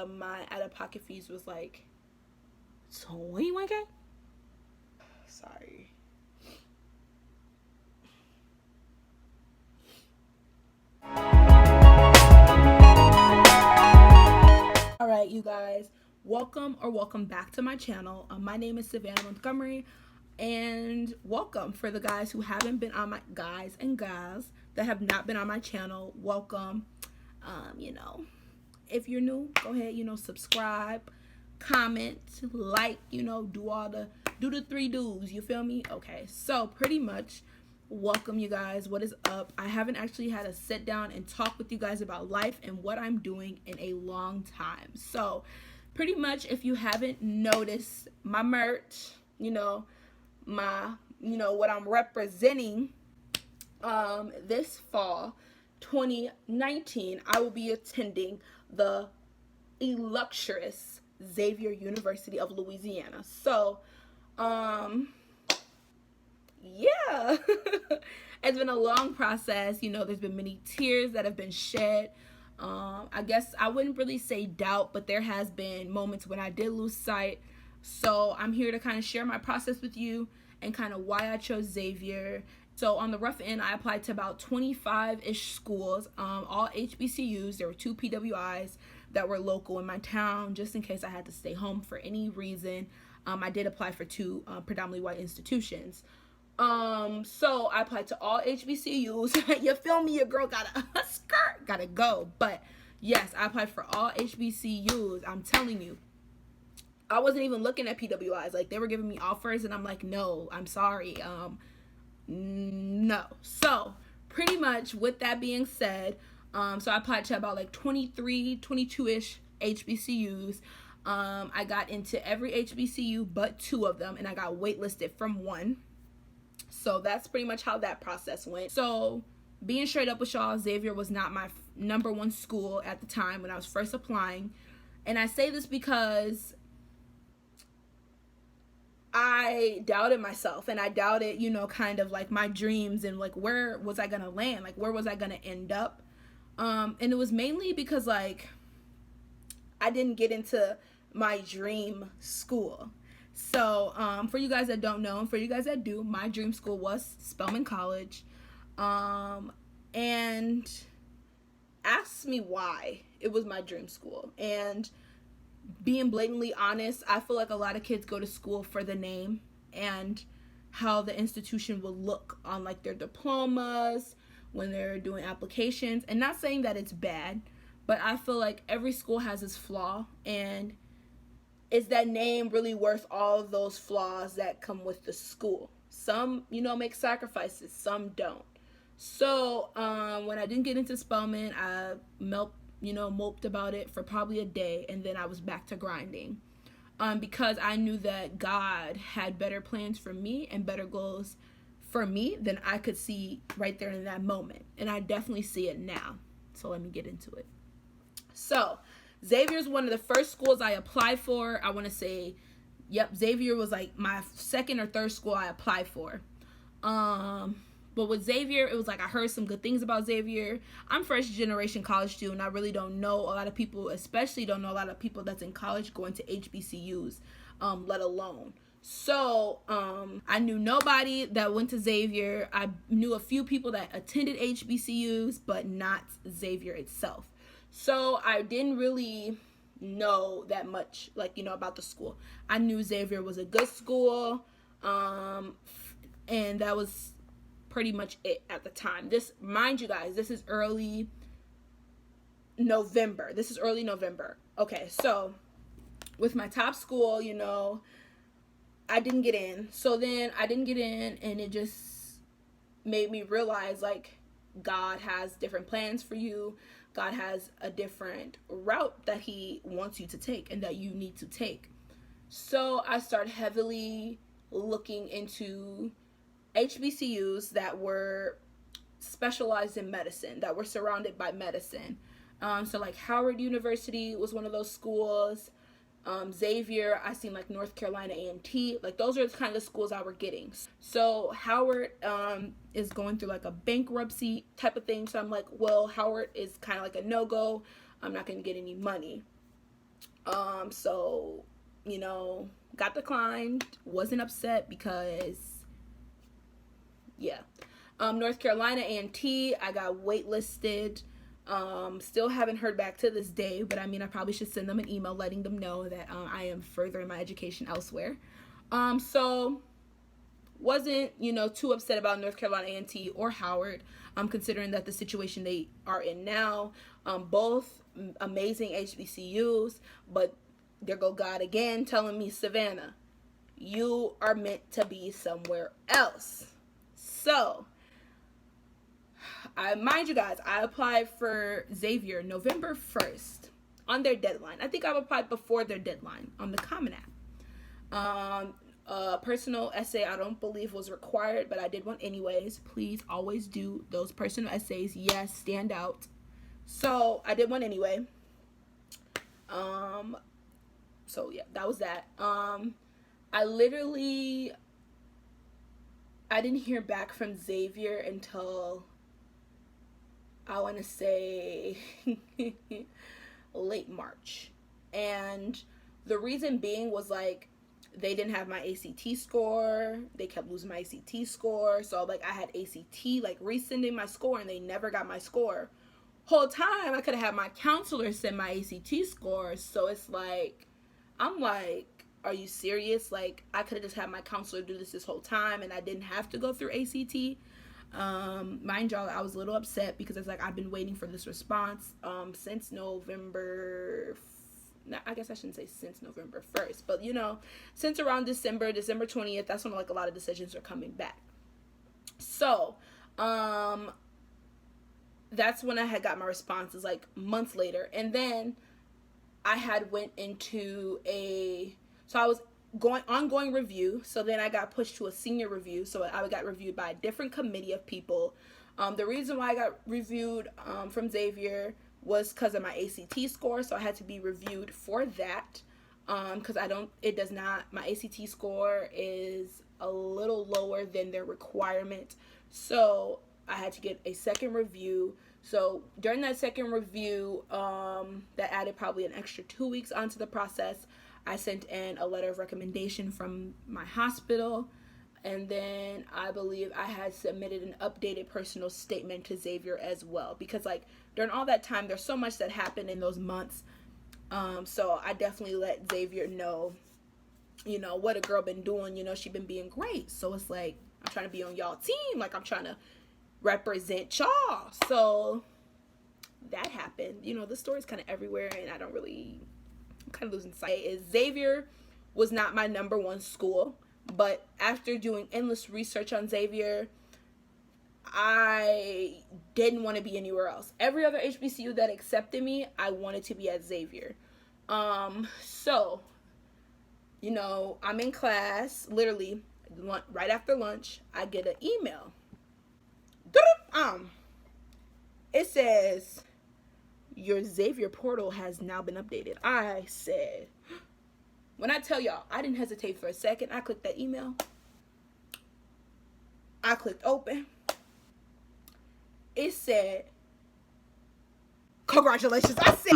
my out-of-pocket fees was like 21K. Sorry. All right, you guys, welcome back to my channel. My name is Savannah Montgomery, and welcome for the guys who haven't been on my guys and gals that have not been on my channel. Welcome. If you're new, go ahead, subscribe, comment, like, do the three do's. You feel me? Okay, so pretty much, welcome, you guys. What is up? I haven't actually had a sit down and talk with you guys about life and what I'm doing in a long time. So pretty much, if you haven't noticed my merch, what I'm representing, this fall 2019, I will be attending the illustrious Xavier University of Louisiana. So yeah. It's been a long process. There's been many tears that have been shed. I guess I wouldn't really say doubt, but there has been moments when I did lose sight. So I'm here to kind of share my process with you and kind of why I chose Xavier. So on the rough end, I applied to about 25-ish schools, all HBCUs. There were 2 PWIs that were local in my town, just in case I had to stay home for any reason. I did apply for 2 predominantly white institutions. So I applied to all HBCUs. You feel me? Your girl gotta go. But yes, I applied for all HBCUs. I'm telling you, I wasn't even looking at PWIs. Like, they were giving me offers, and I'm like, no, I'm sorry. No. So pretty much with that being said, so I applied to about like 23, 22-ish HBCUs. I got into every HBCU but 2 of them, and I got waitlisted from 1. So that's pretty much how that process went. So being straight up with y'all, Xavier was not my number 1 school at the time when I was first applying. And I say this because I doubted myself, and I doubted, kind of like my dreams, and like, where was I gonna land? Like, where was I gonna end up? And it was mainly because, like, I didn't get into my dream school. So for you guys that don't know, and for you guys that do, my dream school was Spelman College. And ask me why it was my dream school. And being blatantly honest, I feel like a lot of kids go to school for the name and how the institution will look on like their diplomas when they're doing applications. And not saying that it's bad, but I feel like every school has its flaw, and is that name really worth all of those flaws that come with the school? Some, make sacrifices, some don't. So when I didn't get into Spelman, I moped about it for probably a day, and then I was back to grinding, because I knew that God had better plans for me and better goals for me than I could see right there in that moment, and I definitely see it now. So let me get into it. So Xavier is one of the first schools I applied for. I want to say, yep, Xavier was like my second or third school I applied for. But with Xavier, it was like I heard some good things about Xavier. I'm first generation college student. I really don't know a lot of people, especially don't know a lot of people that's in college going to HBCUs, let alone. So I knew nobody that went to Xavier. I knew a few people that attended HBCUs, but not Xavier itself. So I didn't really know that much, about the school. I knew Xavier was a good school, and that was pretty much it at the time. This, mind you guys, this is early November. Okay, so with my top school, I didn't get in. So then I didn't get in, and it just made me realize, like, God has different plans for you. God has a different route that he wants you to take and that you need to take. So I started heavily looking into HBCUs that were specialized in medicine, that were surrounded by medicine. So like Howard University was one of those schools. Xavier, I seen like North Carolina A&T, like those are the kind of schools I were getting. So Howard is going through like a bankruptcy type of thing. So I'm like, well, Howard is kind of like a no-go. I'm not going to get any money. So, got declined. Wasn't upset because, yeah. North Carolina A&T, I got waitlisted. Still haven't heard back to this day, but I mean, I probably should send them an email letting them know that I am furthering my education elsewhere. So wasn't too upset about North Carolina A&T or Howard, considering that the situation they are in now, both amazing HBCUs, but there go God again telling me, Savannah, you are meant to be somewhere else. So mind you guys, I applied for Xavier November 1st on their deadline. I think I applied before their deadline on the Common App. Personal essay I don't believe was required, but I did one anyways. Please always do those personal essays. Yes, stand out. So I did one anyway. So yeah, that was that. I didn't hear back from Xavier until, I want to say, late March. And the reason being was like, they didn't have my ACT score. They kept losing my ACT score. So like, I had ACT like resending my score, and they never got my score. Whole time I could have had my counselor send my ACT score. So it's like, I'm like, are you serious? Like, I could have just had my counselor do this whole time, and I didn't have to go through ACT. Mind y'all, I was a little upset because it's like, I've been waiting for this response since November. I guess I shouldn't say since November 1st, but since around December 20th, that's when like a lot of decisions are coming back. So that's when I had got my responses, like months later. And then I had went into I was ongoing review. So then I got pushed to a senior review. So I got reviewed by a different committee of people. The reason why I got reviewed from Xavier was because of my ACT score. So I had to be reviewed for that. Because my ACT score is a little lower than their requirement. So I had to get a second review. So during that second review, that added probably an extra 2 weeks onto the process. I sent in a letter of recommendation from my hospital, and then I believe I had submitted an updated personal statement to Xavier as well, because like during all that time, there's so much that happened in those months. So I definitely let Xavier know, what a girl been doing. She been being great. So it's like, I'm trying to be on y'all team. Like, I'm trying to represent y'all. So that happened. The story's kind of everywhere, and I'm kind of losing sight. Xavier was not my number one school, but after doing endless research on Xavier, I didn't want to be anywhere else. Every other HBCU that accepted me, I wanted to be at Xavier. So, I'm in class, literally, right after lunch, I get an email. It says, your Xavier portal has now been updated. I said, when I tell y'all, I didn't hesitate for a second. I clicked that email. I clicked open. It said, congratulations. I said,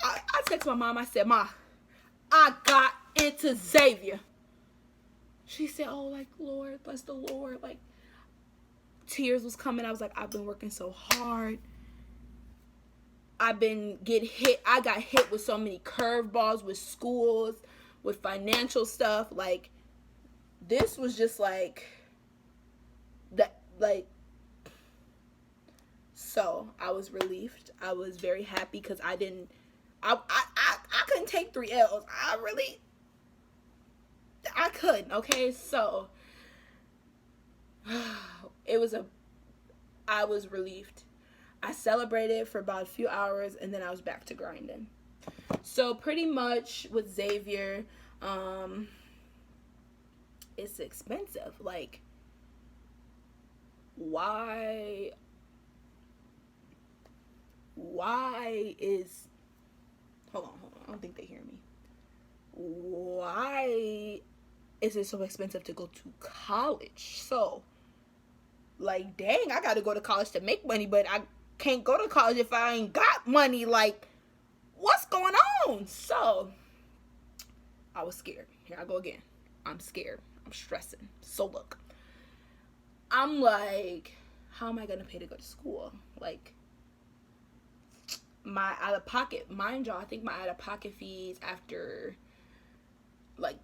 I text my mom. I said, Ma, I got into Xavier. She said, oh, like, Lord, bless the Lord. Like, tears was coming. I was like, I've been working so hard. I got hit with so many curveballs with schools, with financial stuff. Like, this was just like that. Like, so I was relieved. I was very happy because I couldn't take 3 L's. I couldn't. Okay, so I was relieved. I celebrated for about a few hours, and then I was back to grinding. So pretty much with Xavier, it's expensive. Like, why is, hold on, I don't think they hear me. Why is it so expensive to go to college? So, like, dang, I gotta go to college to make money, but I can't go to college if I ain't got money. Like, what's going on? So, I was scared. Here I go again. I'm scared. I'm stressing. So, look, I'm like, how am I gonna pay to go to school? Like, my out of pocket, mind y'all, I think my out of pocket fees after like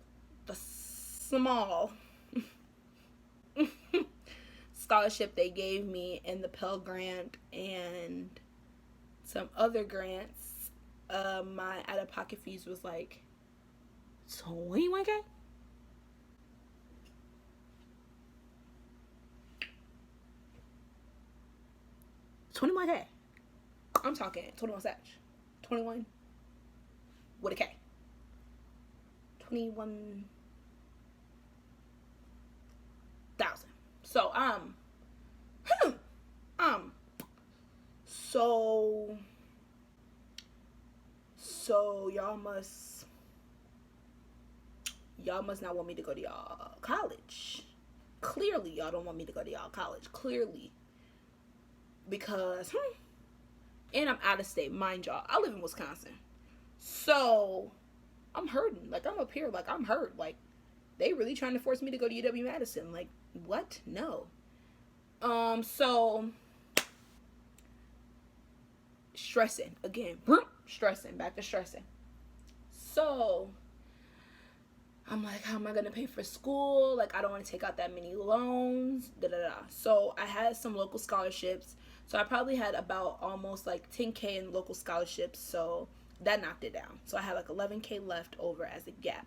the small scholarship they gave me and the Pell Grant and some other grants, my out of pocket fees was like 21K. $21K. I'm talking 21 Savage. 21 with a K. 21,000. So so y'all must not want me to go to y'all college. Clearly y'all don't want me to go to y'all college. Clearly. Because and I'm out of state, mind y'all. I live in Wisconsin. So I'm hurting. Like, I'm up here. Like, I'm hurt. Like, they really trying to force me to go to UW-Madison. Like, what? No. So stressing. Again. Stressing. Back to stressing. So I'm like, how am I going to pay for school? Like, I don't want to take out that many loans. So I had some local scholarships. So I probably had about almost like 10K in local scholarships. So that knocked it down. So I had like 11K left over as a gap.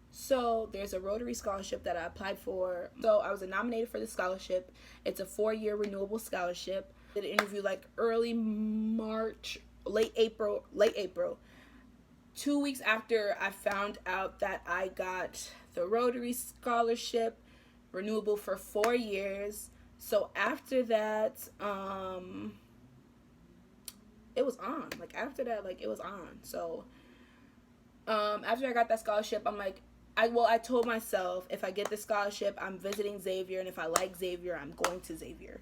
So there's a Rotary scholarship that I applied for. So I was nominated for the scholarship. It's a 4-year renewable scholarship. I did an interview like early March, late April. 2 weeks after I found out that I got the Rotary scholarship, renewable for 4 years. So after that, it was on. Like, after that, like, it was on. So after I got that scholarship, I'm like, I told myself, if I get the scholarship, I'm visiting Xavier, and if I like Xavier, I'm going to Xavier.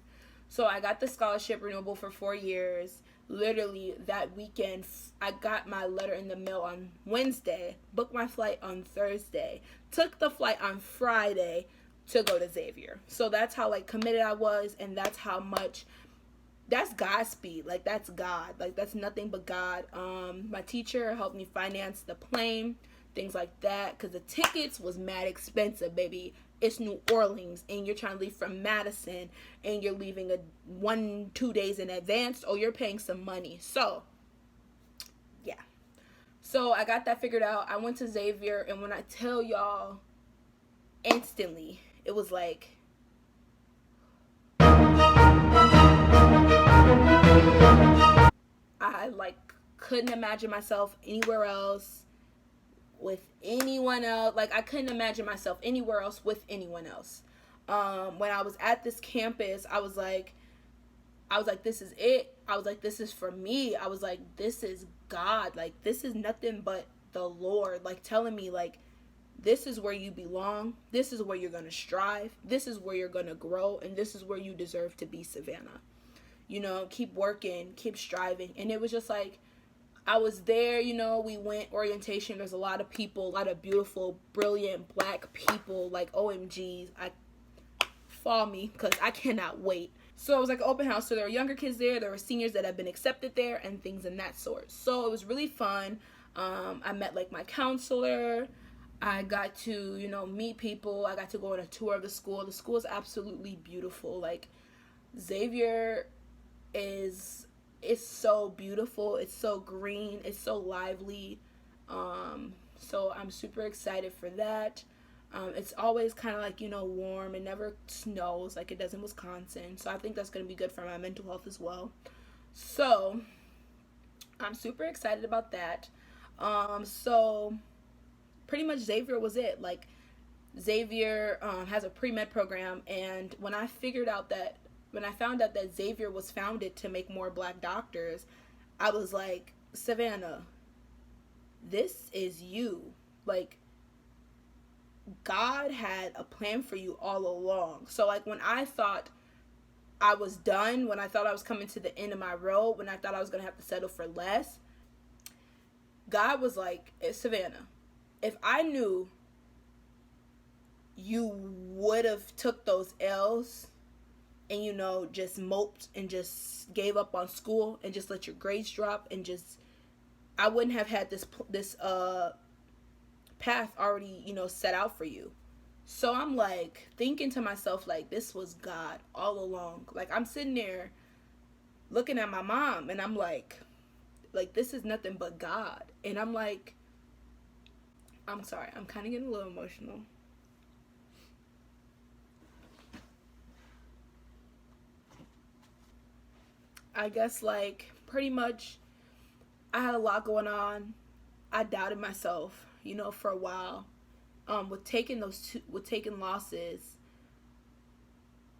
So I got the scholarship renewable for 4 years. Literally that weekend, I got my letter in the mail on Wednesday, booked my flight on Thursday, took the flight on Friday to go to Xavier. So that's how, like, committed I was, and that's how much, that's Godspeed. Like, that's God. Like, that's nothing but God. My teacher helped me finance the plane, things like that, because the tickets was mad expensive, baby. It's New Orleans, and you're trying to leave from Madison, and you're leaving 1-2 days in advance, or you're paying some money. So, yeah. So I got that figured out. I went to Xavier, and when I tell y'all, instantly, it was like, I like couldn't imagine myself anywhere else with anyone else. Like, I couldn't imagine myself anywhere else with anyone else. When I was at this campus, I was like, this is it. I was like, this is for me. I was like, this is God. Like, this is nothing but the Lord, like, telling me, like, this is where you belong. This is where you're going to strive. This is where you're going to grow. And this is where you deserve to be, Savannah. You know, keep working, keep striving. And it was just like, I was there, you know, we went orientation. There's a lot of people, a lot of beautiful, brilliant black people, like, OMGs. Follow me, because I cannot wait. So it was like an open house. So there were younger kids there. There were seniors that have been accepted there and things in that sort. So it was really fun. I met, like, my counselor. I got to, you know, meet people. I got to go on a tour of the school. The school is absolutely beautiful. Like, Xavier is so beautiful. It's so green. It's so lively. So I'm super excited for that. It's always kind of like, you know, warm. It never snows like it does in Wisconsin. So I think that's going to be good for my mental health as well. So I'm super excited about that. So pretty much Xavier was it. Like, Xavier has a pre-med program, and when I found out that Xavier was founded to make more black doctors, I was like, Savannah, this is you. Like, God had a plan for you all along. So like when I thought I was done, when I thought I was coming to the end of my road, when I thought I was going to have to settle for less, God was like, Savannah, if I knew you would have took those L's and, you know, just moped and just gave up on school and just let your grades drop and just, I wouldn't have had this path already, you know, set out for you. So I'm like thinking to myself, like, this was God all along. Like, I'm sitting there looking at my mom and I'm like, this is nothing but God. And I'm like, I'm sorry, I'm kind of getting a little emotional. I guess, like, pretty much I had a lot going on. I doubted myself, you know, for a while. With taking losses.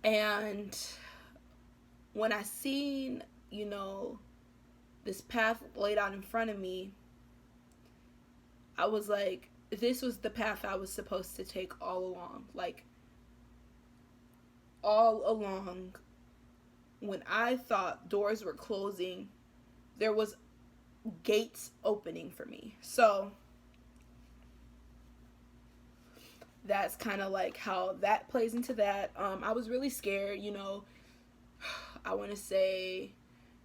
And when I seen, you know, this path laid out in front of me, I was like, this was the path I was supposed to take all along. Like, all along, when I thought doors were closing, there was gates opening for me. So that's kind of like how that plays into that. I was really scared, you know, I want to say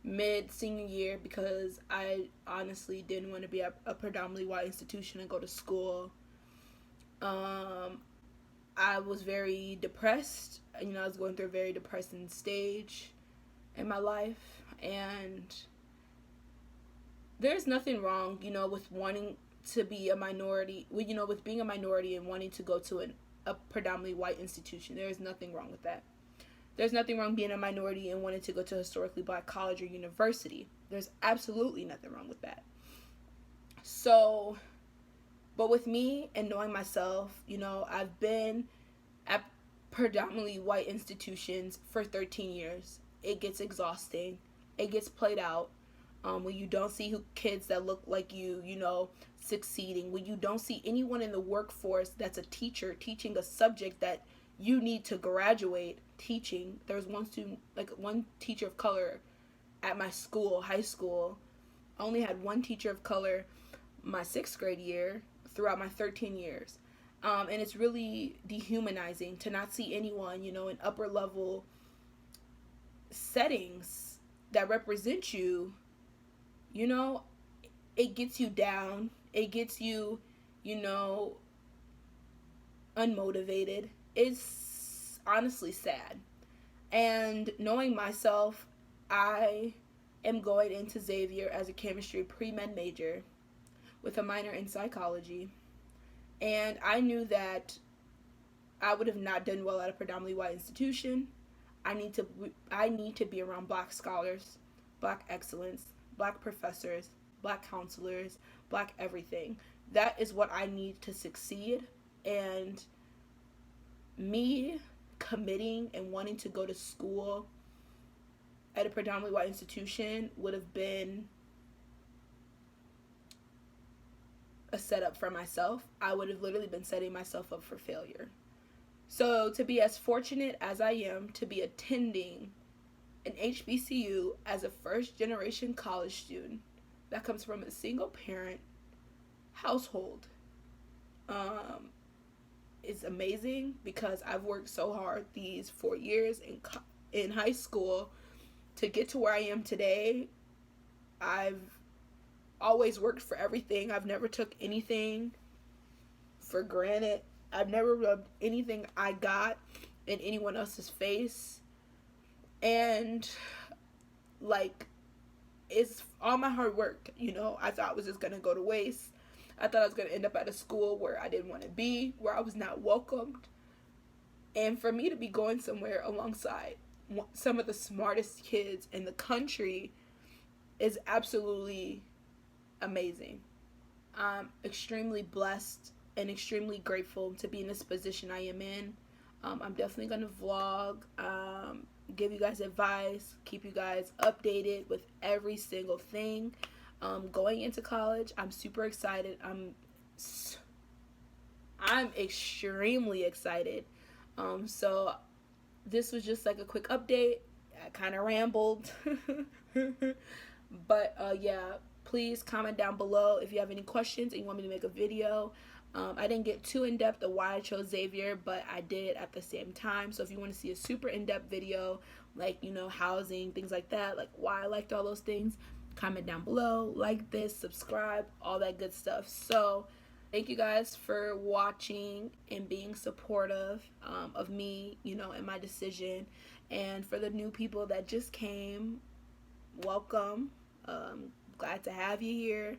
mid senior year, because I honestly didn't want to be at a predominantly white institution and go to school. I was very depressed. You know, I was going through a very depressing stage in my life, and there's nothing wrong, you know, with wanting to be a minority, you know, with being a minority and wanting to go to a predominantly white institution. There is nothing wrong with that. There's nothing wrong being a minority and wanting to go to a historically black college or university. There's absolutely nothing wrong with that. So, but with me and knowing myself, you know, I've been at predominantly white institutions for 13 years. It gets exhausting. It gets played out. When you don't see kids that look like you know, succeeding. When you don't see anyone in the workforce that's a teacher teaching a subject that you need to graduate teaching. There's one teacher of color at my school, high school. I only had one teacher of color my 6th grade year throughout my 13 years. And it's really dehumanizing to not see anyone, you know, in upper level settings that represent you. You know, it gets you down. It gets you, you know, unmotivated. It's honestly sad. And knowing myself, I am going into Xavier as a chemistry pre-med major with a minor in psychology. And I knew that I would have not done well at a predominantly white institution. I need to be around black scholars, black excellence, black professors, black counselors, black everything. That is what I need to succeed. And me committing and wanting to go to school at a predominantly white institution would have been a setup for myself. I would have literally been setting myself up for failure. So to be as fortunate as I am to be attending an HBCU as a first generation college student that comes from a single parent household is amazing, because I've worked so hard these 4 years in high school to get to where I am today. I've always worked for everything. I've never took anything for granted. I've never rubbed anything I got in anyone else's face. And like, it's all my hard work, you know. I thought it was just going to go to waste. I thought I was going to end up at a school where I didn't want to be, where I was not welcomed. And for me to be going somewhere alongside some of the smartest kids in the country is absolutely amazing. I'm extremely blessed and extremely grateful to be in this position I am in. I'm definitely going to vlog, give you guys advice, keep you guys updated with every single thing. Going into college, I'm super excited. I'm I'm extremely excited. So this was just like a quick update. I kind of rambled. But yeah, please comment down below if you have any questions and you want me to make a video. I didn't get too in-depth of why I chose Xavier, but I did at the same time. So if you want to see a super in-depth video, like, you know, housing, things like that, like why I liked all those things, comment down below, like this, subscribe, all that good stuff. So thank you guys for watching and being supportive of me, you know, and my decision. And for the new people that just came, welcome. Glad to have you here.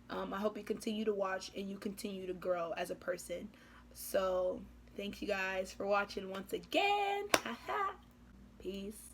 I hope you continue to watch and you continue to grow as a person. So thank you guys for watching once again. Peace.